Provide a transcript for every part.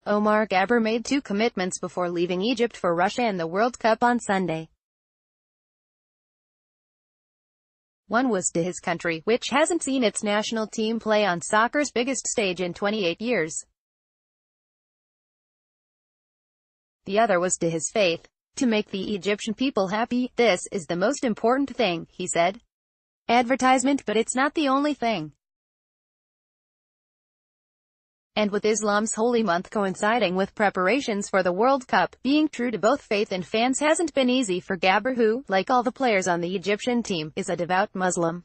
Omar Gabr made two commitments before leaving Egypt for Russia and the World Cup on Sunday. One was to his country, which hasn't seen its national team play on soccer's biggest stage in 28 years. The other was to his faith. To make the Egyptian people happy, this is the most important thing, he said. Advertisement, but it's not the only thing. And with Islam's holy month coinciding with preparations for the World Cup, being true to both faith and fans hasn't been easy for Gabr, who, like all the players on the Egyptian team, is a devout Muslim.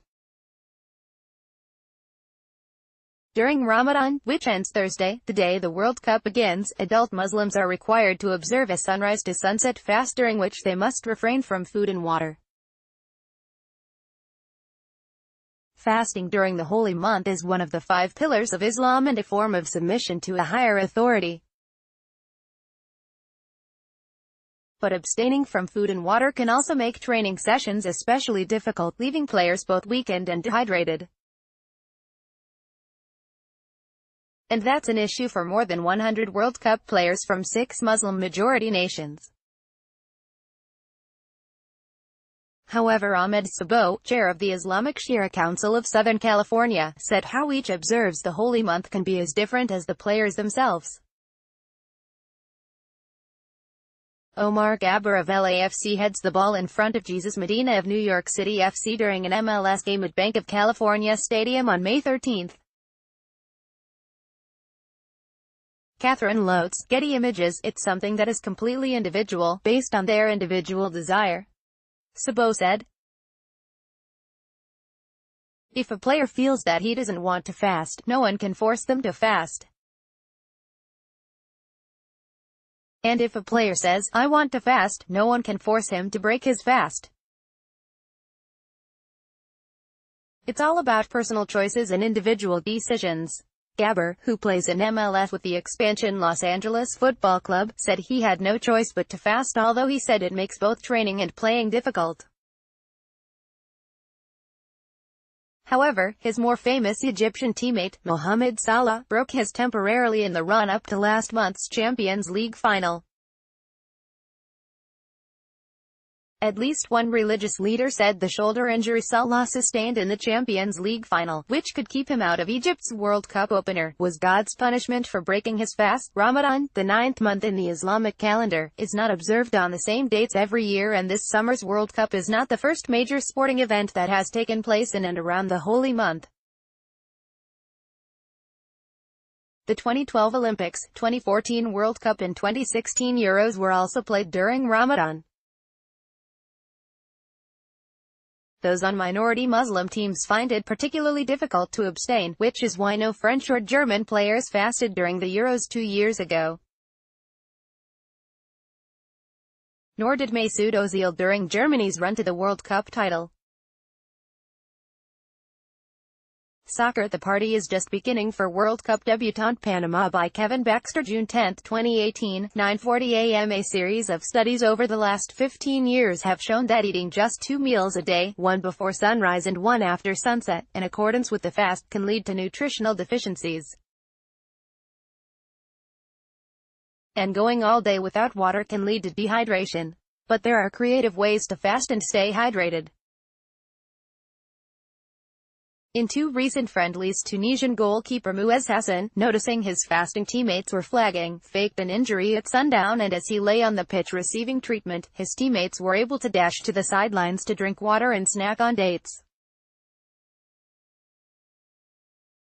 During Ramadan, which ends Thursday, the day the World Cup begins, adult Muslims are required to observe a sunrise to sunset fast during which they must refrain from food and water. Fasting during the holy month is one of the 5 pillars of Islam and a form of submission to a higher authority. But abstaining from food and water can also make training sessions especially difficult, leaving players both weakened and dehydrated. And that's an issue for more than 100 World Cup players from 6 Muslim-majority nations. However, Ahmed Sabo, chair of the Islamic Sharia Council of Southern California, said how each observes the holy month can be as different as the players themselves. Omar Gabr of LAFC heads the ball in front of Jesus Medina of New York City FC during an MLS game at Bank of California Stadium on May 13. Catherine Lotes, Getty Images, it's something that is completely individual, based on their individual desire. Sabo said. If a player feels that he doesn't want to fast, no one can force them to fast. And if a player says, I want to fast, no one can force him to break his fast. It's all about personal choices and individual decisions. Gabr, who plays in MLS with the expansion Los Angeles Football Club, said he had no choice but to fast, although he said it makes both training and playing difficult. However, his more famous Egyptian teammate, Mohamed Salah, broke his temporarily in the run-up to last month's Champions League final. At least one religious leader said the shoulder injury Salah sustained in the Champions League final, which could keep him out of Egypt's World Cup opener, was God's punishment for breaking his fast. Ramadan, the 9th month in the Islamic calendar, is not observed on the same dates every year, and this summer's World Cup is not the first major sporting event that has taken place in and around the holy month. The 2012 Olympics, 2014 World Cup and 2016 Euros were also played during Ramadan. Those on minority Muslim teams find it particularly difficult to abstain, which is why no French or German players fasted during the Euros 2 years ago. Nor did Mesut Ozil during Germany's run to the World Cup title. Soccer. The party is just beginning for World Cup debutant Panama by Kevin Baxter. June 10, 2018, 9:40 a.m. A series of studies over the last 15 years have shown that eating just 2 meals a day, one before sunrise and one after sunset, in accordance with the fast, can lead to nutritional deficiencies. And going all day without water can lead to dehydration. But there are creative ways to fast and stay hydrated. In 2 recent friendlies, Tunisian goalkeeper Mouez Hassan, noticing his fasting teammates were flagging, faked an injury at sundown, and as he lay on the pitch receiving treatment, his teammates were able to dash to the sidelines to drink water and snack on dates.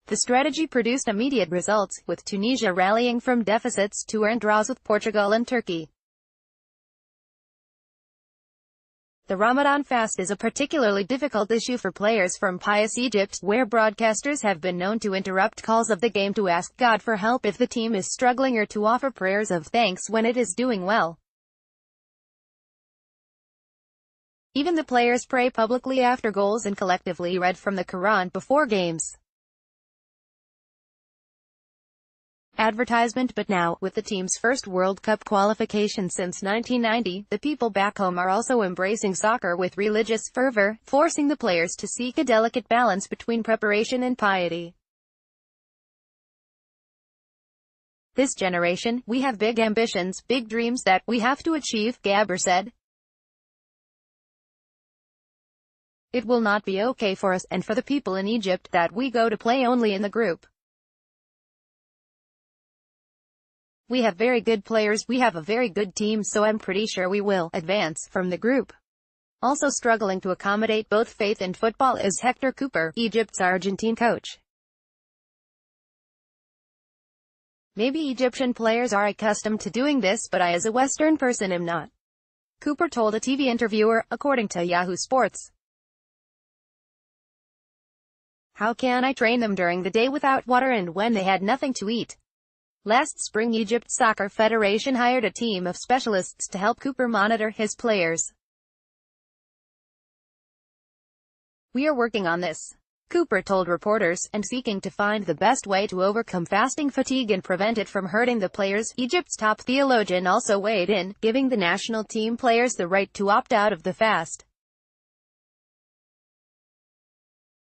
The strategy produced immediate results, with Tunisia rallying from deficits to earn draws with Portugal and Turkey. The Ramadan fast is a particularly difficult issue for players from pious Egypt, where broadcasters have been known to interrupt calls of the game to ask God for help if the team is struggling or to offer prayers of thanks when it is doing well. Even the players pray publicly after goals and collectively read from the Quran before games. Advertisement. But now, with the team's first World Cup qualification since 1990, the people back home are also embracing soccer with religious fervor, forcing the players to seek a delicate balance between preparation and piety. This generation, we have big ambitions, big dreams that we have to achieve, Gabber said. It will not be okay for us, and for the people in Egypt, that we go to play only in the group. We have very good players, we have a very good team, so I'm pretty sure we will advance from the group. Also struggling to accommodate both faith and football is Hector Cooper, Egypt's Argentine coach. Maybe Egyptian players are accustomed to doing this, but I as a Western person am not. Cooper told a TV interviewer, according to Yahoo Sports. How can I train them during the day without water and when they had nothing to eat? Last spring, Egypt's Soccer Federation hired a team of specialists to help Cooper monitor his players. We are working on this, Cooper told reporters, and seeking to find the best way to overcome fasting fatigue and prevent it from hurting the players. Egypt's top theologian also weighed in, giving the national team players the right to opt out of the fast.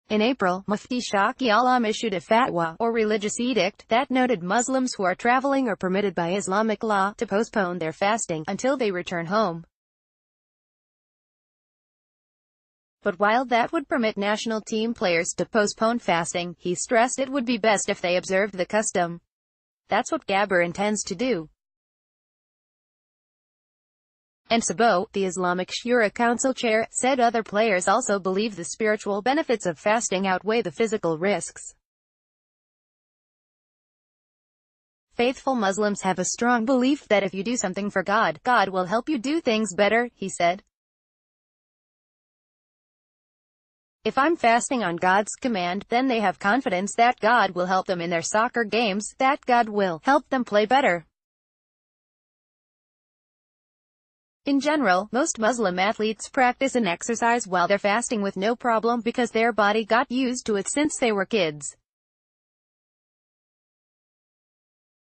In April, Mufti Shaki Alam issued a fatwa, or religious edict, that noted Muslims who are traveling are permitted by Islamic law to postpone their fasting until they return home. But while that would permit national team players to postpone fasting, he stressed it would be best if they observed the custom. That's what Gabber intends to do. And Sabo, the Islamic Shura Council chair, said other players also believe the spiritual benefits of fasting outweigh the physical risks. Faithful Muslims have a strong belief that if you do something for God, God will help you do things better, he said. If I'm fasting on God's command, then they have confidence that God will help them in their soccer games, that God will help them play better. In general, most Muslim athletes practice and exercise while they're fasting with no problem because their body got used to it since they were kids.